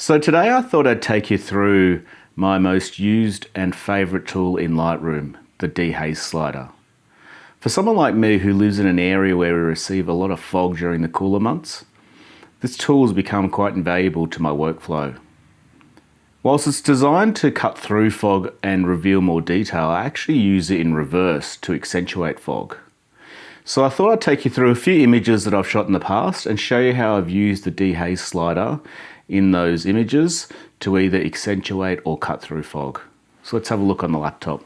So today I thought I'd take you through my most used and favourite tool in Lightroom, the dehaze slider. For someone like me who lives in an area where we receive a lot of fog during the cooler months, this tool has become quite invaluable to my workflow. Whilst it's designed to cut through fog and reveal more detail, I actually use it in reverse to accentuate fog. So I thought I'd take you through a few images that I've shot in the past and show you how I've used the dehaze slider in those images to either accentuate or cut through fog. So let's have a look on the laptop.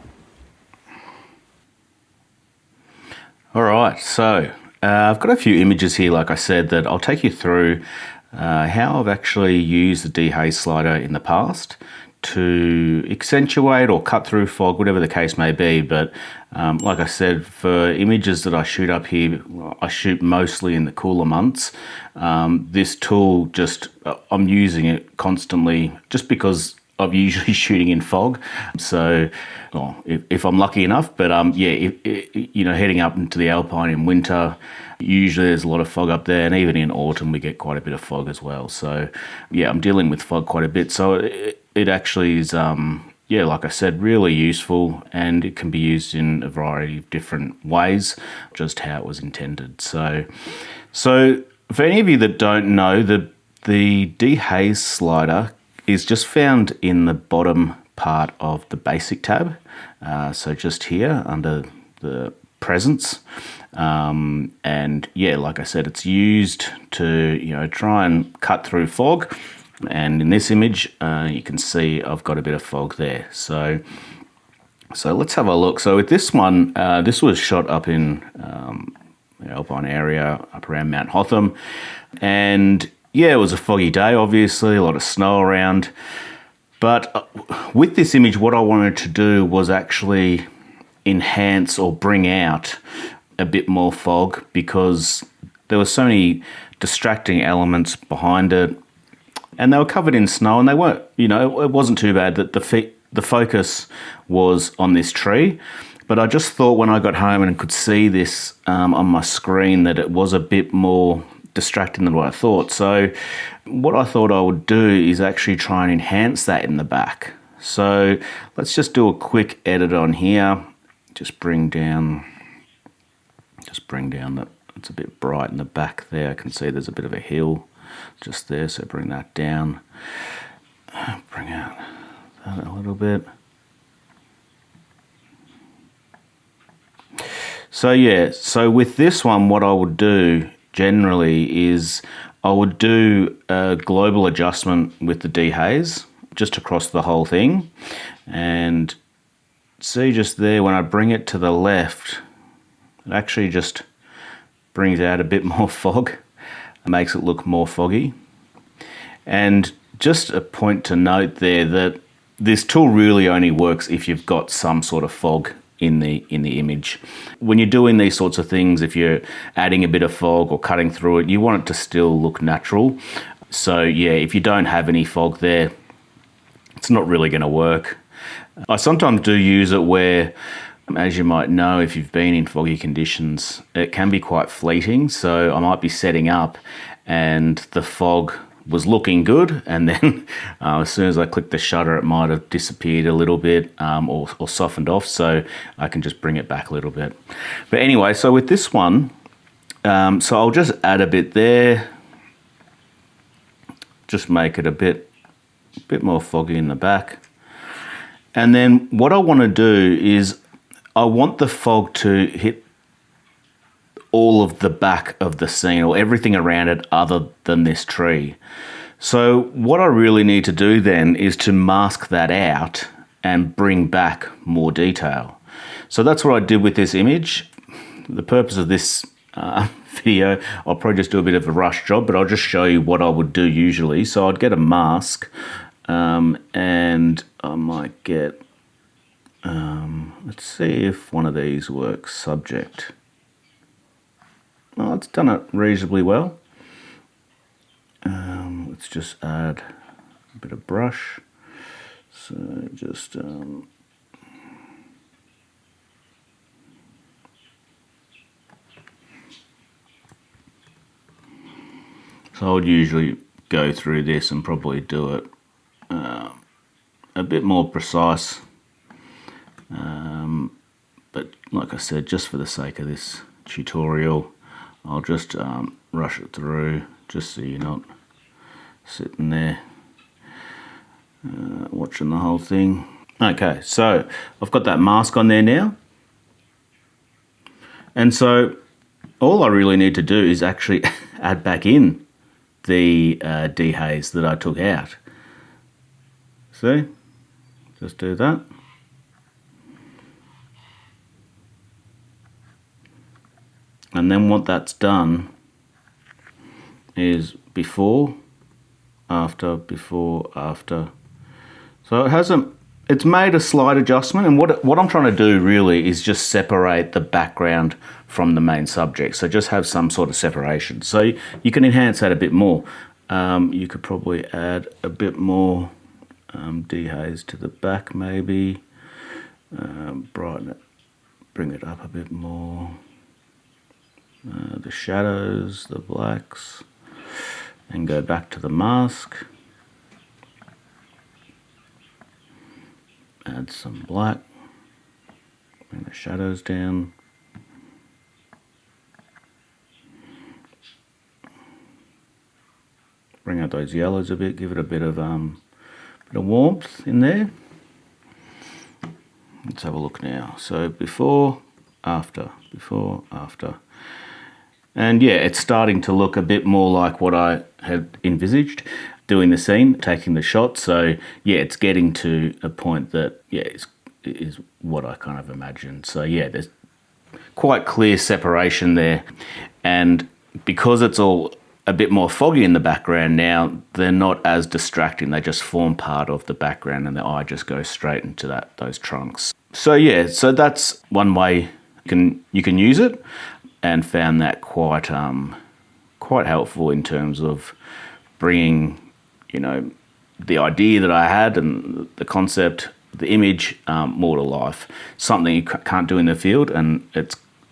All right, so I've got a few images here, like I said, that I'll take you through how I've actually used the dehaze slider in the past to accentuate or cut through fog, whatever the case may be. But like I said, for images that I shoot up here, I shoot mostly in the cooler months. This tool, I'm using it constantly just because I'm usually shooting in fog. So, well, if I'm lucky enough, but heading up into the Alpine in winter, usually there's a lot of fog up there, and even in autumn we get quite a bit of fog as well. So yeah, I'm dealing with fog quite a bit. So it actually is, like I said, really useful, and it can be used in a variety of different ways, just how it was intended. So for any of you that don't know, the dehaze slider is just found in the bottom part of the basic tab. So just here under the presence. And yeah, like I said, it's used to, try and cut through fog. And in this image, you can see I've got a bit of fog there. So let's have a look. So with this one, this was shot up in the Alpine area, up around Mount Hotham. And yeah, it was a foggy day, obviously, a lot of snow around. But with this image, what I wanted to do was actually enhance or bring out a bit more fog, because there were so many distracting elements behind it, and they were covered in snow, and they weren't, it wasn't too bad that the focus was on this tree. But I just thought when I got home and could see this on my screen that it was a bit more distracting than what I thought. So what I thought I would do is actually try and enhance that in the back. So let's just do a quick edit on here. Just bring down that. It's a bit bright in the back there. I can see there's a bit of a hill just there, so bring that down. Bring out that a little bit. So yeah, so with this one, what I would do generally is I would do a global adjustment with the dehaze just across the whole thing. And see just there, when I bring it to the left, it actually just brings out a bit more fog. It makes it look more foggy. And just a point to note there that this tool really only works if you've got some sort of fog in the image. When you're doing these sorts of things, if you're adding a bit of fog or cutting through it, you want it to still look natural. So yeah, if you don't have any fog there, it's not really going to work. I sometimes do use it where, as you might know, if you've been in foggy conditions, it can be quite fleeting. So I might be setting up and the fog was looking good, and then as soon as I click the shutter, it might have disappeared a little bit or softened off, so I can just bring it back a little bit. But anyway, so with this one, so I'll just add a bit there, just make it a bit more foggy in the back. And then what I want to do is I want the fog to hit all of the back of the scene, or everything around it other than this tree. So what I really need to do then is to mask that out and bring back more detail. So that's what I did with this image. The purpose of this video, I'll probably just do a bit of a rush job, but I'll just show you what I would do usually. So I'd get a mask, and I might get, let's see if one of these works, subject. Well, it's done it reasonably well. Let's just add a bit of brush. So just so I would usually go through this and probably do it a bit more precise. But like I said, just for the sake of this tutorial, I'll just rush it through just so you're not sitting there watching the whole thing. Okay, so I've got that mask on there now. And so all I really need to do is actually add back in the dehaze that I took out. See? Just do that. And then what that's done is before, after, before, after. So it's made a slight adjustment, and what I'm trying to do really is just separate the background from the main subject. So just have some sort of separation. So you can enhance that a bit more. You could probably add a bit more dehaze to the back maybe. Brighten it, bring it up a bit more. The shadows, the blacks, and go back to the mask. Add some black, bring the shadows down. Bring out those yellows a bit, give it a bit of warmth in there. Let's have a look now. So before, after, before, after. And yeah, it's starting to look a bit more like what I had envisaged doing the scene, taking the shot. So yeah, it's getting to a point that, yeah, is what I kind of imagined. So yeah, there's quite clear separation there. And because it's all a bit more foggy in the background now, they're not as distracting. They just form part of the background and the eye just goes straight into those trunks. So yeah, so that's one way you can use it, and found that quite helpful in terms of bringing, you know, the idea that I had and the concept, the image, more to life. Something you can't do in the field, and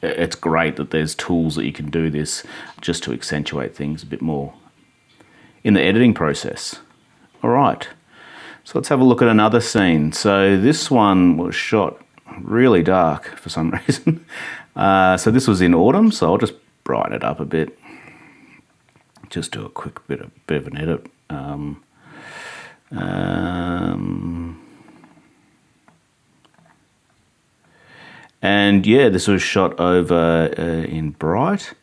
it's great that there's tools that you can do this just to accentuate things a bit more in the editing process. All right, so let's have a look at another scene. So this one was shot really dark for some reason. So this was in autumn, so I'll just brighten it up a bit. Just do a quick bit of an edit. And yeah, this was shot over in bright.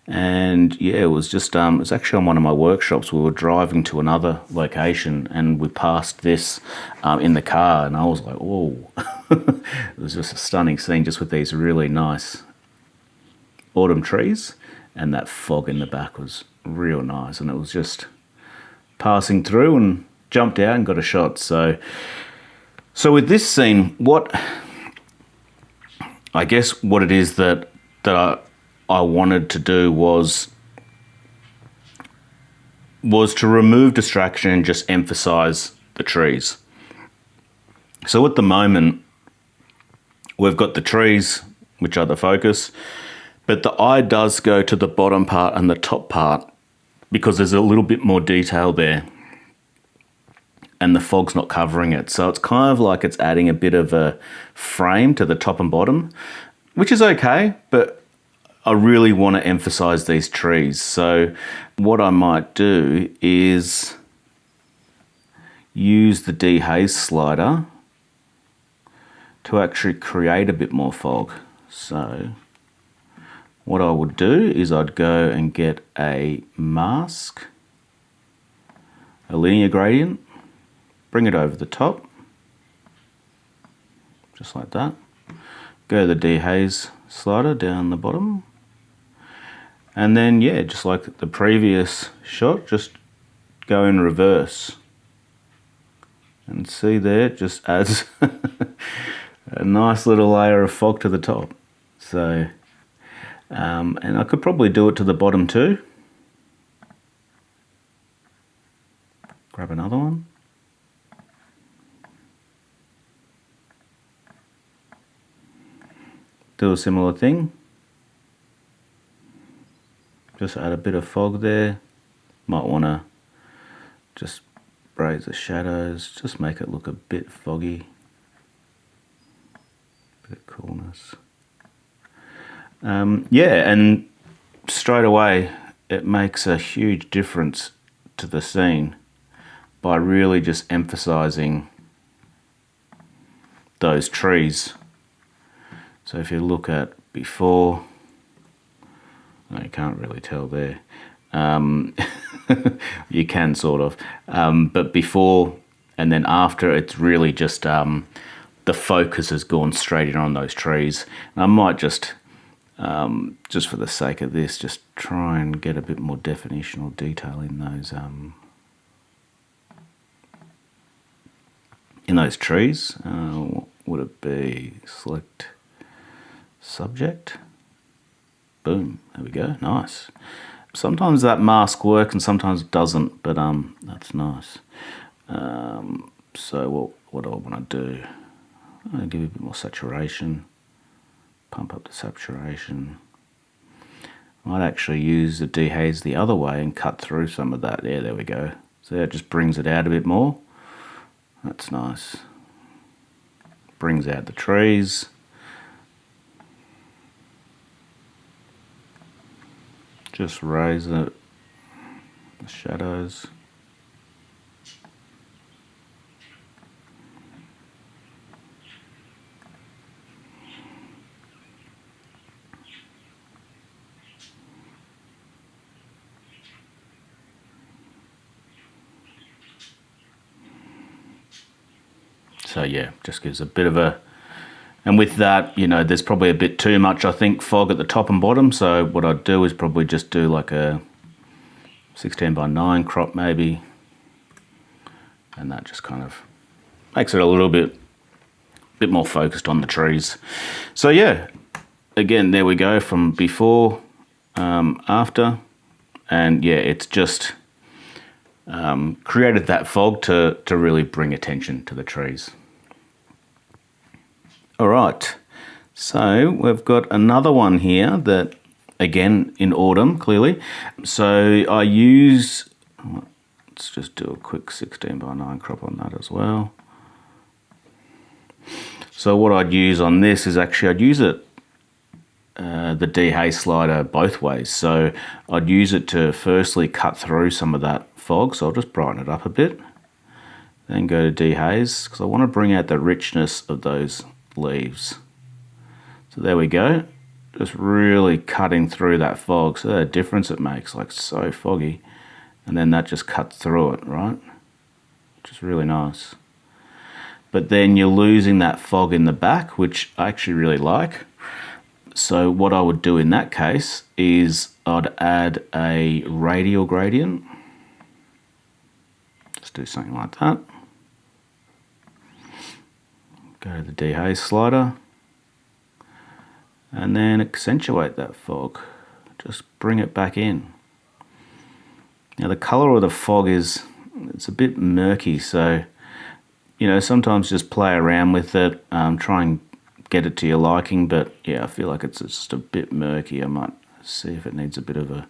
And yeah, it was just, it was actually on one of my workshops. We were driving to another location and we passed this in the car, and I was like, whoa. It was just a stunning scene, just with these really nice autumn trees, and that fog in the back was real nice. And it was just passing through and jumped out and got a shot. So with this scene, I guess what it is that I wanted to do was to remove distraction and just emphasize the trees. So at the moment, we've got the trees, which are the focus, but the eye does go to the bottom part and the top part because there's a little bit more detail there and the fog's not covering it. So it's kind of like it's adding a bit of a frame to the top and bottom, which is okay, but I really want to emphasize these trees. So what I might do is use the dehaze slider to actually create a bit more fog. So what I would do is I'd go and get a mask, a linear gradient, bring it over the top, just like that. Go to the dehaze slider down the bottom. And then, yeah, just like the previous shot, just go in reverse. And see there, it just adds a nice little layer of fog to the top. So, and I could probably do it to the bottom too. Grab another one. Do a similar thing. Just add a bit of fog there. Might want to just raise the shadows, just make it look a bit foggy, bit of coolness. Yeah, and straight away it makes a huge difference to the scene by really just emphasizing those trees. So if you look at before, no, you can't really tell there. You can sort of, but before and then after, it's really just the focus has gone straight in on those trees. And I might just for the sake of this, just try and get a bit more definition or detail in those trees. What would it be? Select subject. Boom, there we go, nice. Sometimes that mask works and sometimes it doesn't, but that's nice. So what do I want to do? I'll give it a bit more saturation, pump up the saturation. I might actually use the dehaze the other way and cut through some of that. Yeah, there we go. So that just brings it out a bit more. That's nice. Brings out the trees. Just raise the shadows. So yeah, just gives a bit of a, and with that, you know, there's probably a bit too much, I think, fog at the top and bottom. So what I'd do is probably just do like a 16:9 crop maybe. And that just kind of makes it a little bit more focused on the trees. So yeah, again, there we go from before, after, and yeah, it's just created that fog to really bring attention to the trees. All right, so we've got another one here that, again, in autumn, clearly. So I use, let's just do a quick 16:9 crop on that as well. So what I'd use on this is actually I'd use it, the dehaze slider both ways. So I'd use it to firstly cut through some of that fog, so I'll just brighten it up a bit. Then go to dehaze, because I want to bring out the richness of those leaves. So there we go, just really cutting through that fog. So the difference it makes, like so foggy, and then that just cuts through it, right? Which is really nice. But then you're losing that fog in the back, which I actually really like. So what I would do in that case is I'd add a radial gradient. Just do something like that. Go to the dehaze slider and then accentuate that fog. Just bring it back in. Now the color of the fog it's a bit murky, so you know, sometimes just play around with it, try and get it to your liking, but yeah, I feel like it's just a bit murky. I might see if it needs a bit of a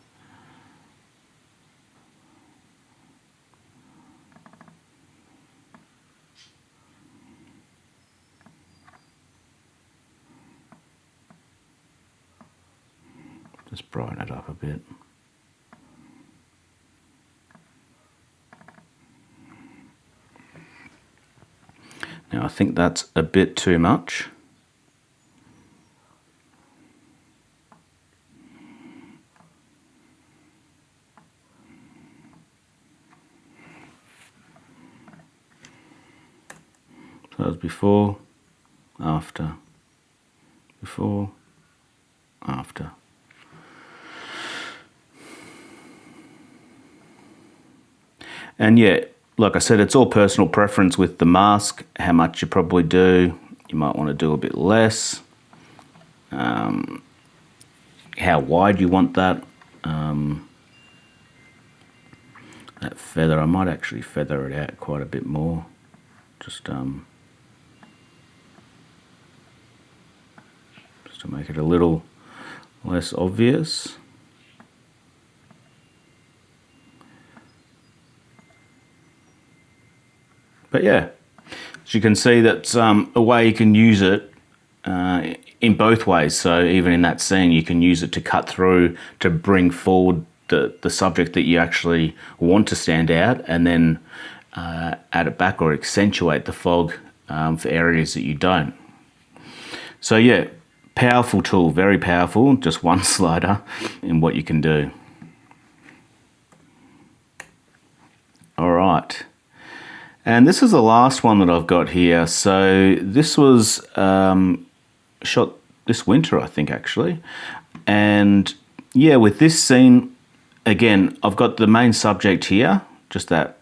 just brighten it up a bit. Now I think that's a bit too much. So that was before, after, before, after. And yeah, like I said, it's all personal preference with the mask, how much you probably do. You might want to do a bit less. How wide you want that. That feather, I might actually feather it out quite a bit more. Just to make it a little less obvious. But yeah, as you can see, that's a way you can use it in both ways. So even in that scene, you can use it to cut through, to bring forward the subject that you actually want to stand out, and then add it back or accentuate the fog for areas that you don't. So yeah, powerful tool, very powerful, just one slider in what you can do. All right. And this is the last one that I've got here. So this was shot this winter, I think, actually. And yeah, with this scene, again, I've got the main subject here, just that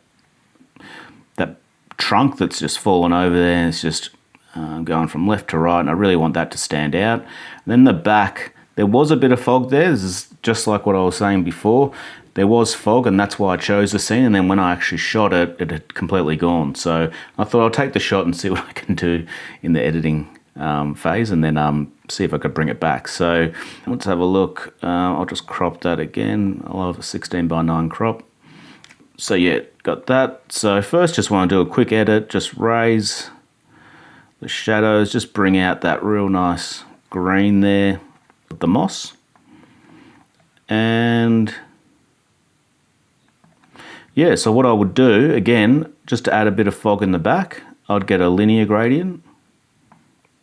trunk that's just fallen over there, and it's just going from left to right, and I really want that to stand out. And then the back, there was a bit of fog there. This is just like what I was saying before. There was fog, and that's why I chose the scene, and then when I actually shot it, it had completely gone. So I thought I'll take the shot and see what I can do in the editing phase, and then see if I could bring it back. So let's have a look. I'll just crop that again. I'll have a 16:9 crop. So yeah, got that. So first, just want to do a quick edit, just raise the shadows, just bring out that real nice green there with the moss. And yeah, so what I would do, again, just to add a bit of fog in the back, I'd get a linear gradient,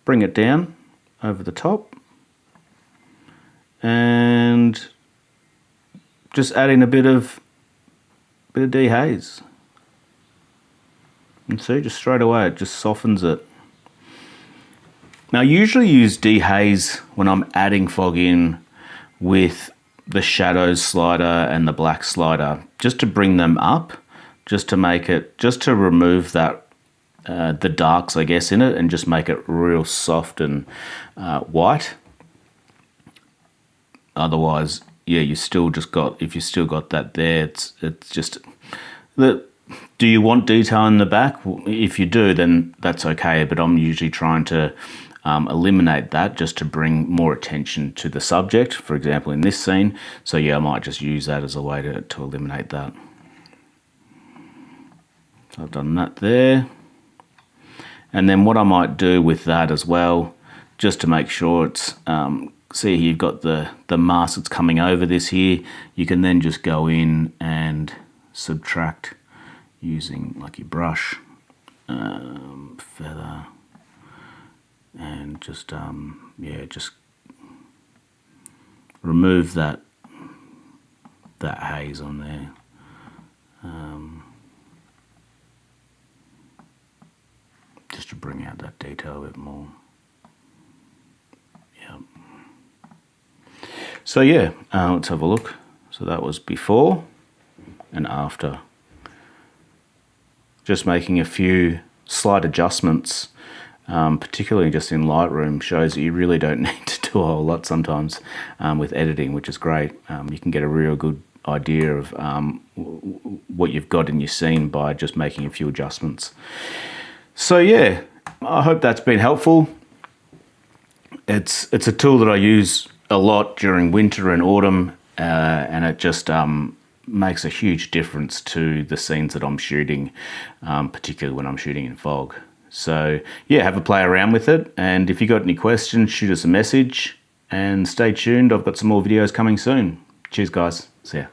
bring it down over the top, and just add in a bit of dehaze. And see, just straight away, it just softens it. Now, I usually use dehaze when I'm adding fog in with the shadows slider and the black slider, just to bring them up, just to make it, just to remove that, the darks, I guess, in it, and just make it real soft and white. Otherwise, yeah, you still just got, if you still got that there, it's just the. Do you want detail in the back? If you do, then that's okay, but I'm usually trying to eliminate that just to bring more attention to the subject, for example, in this scene. So yeah, I might just use that as a way to eliminate that. So I've done that there. And then what I might do with that as well, just to make sure it's, see you've got the mask that's coming over this here, you can then just go in and subtract using like your brush, feather, and just yeah, just remove that haze on there. Just to bring out that detail a bit more. Yeah. So yeah, let's have a look. So that was before and after. Just making a few slight adjustments, particularly just in Lightroom, shows that you really don't need to do a whole lot sometimes with editing, which is great. You can get a real good idea of what you've got in your scene by just making a few adjustments. So yeah, I hope that's been helpful. It's a tool that I use a lot during winter and autumn, and it just makes a huge difference to the scenes that I'm shooting, particularly when I'm shooting in fog. So yeah, have a play around with it, and if you got any questions, shoot us a message, and stay tuned. I've got some more videos coming soon. Cheers guys, see ya.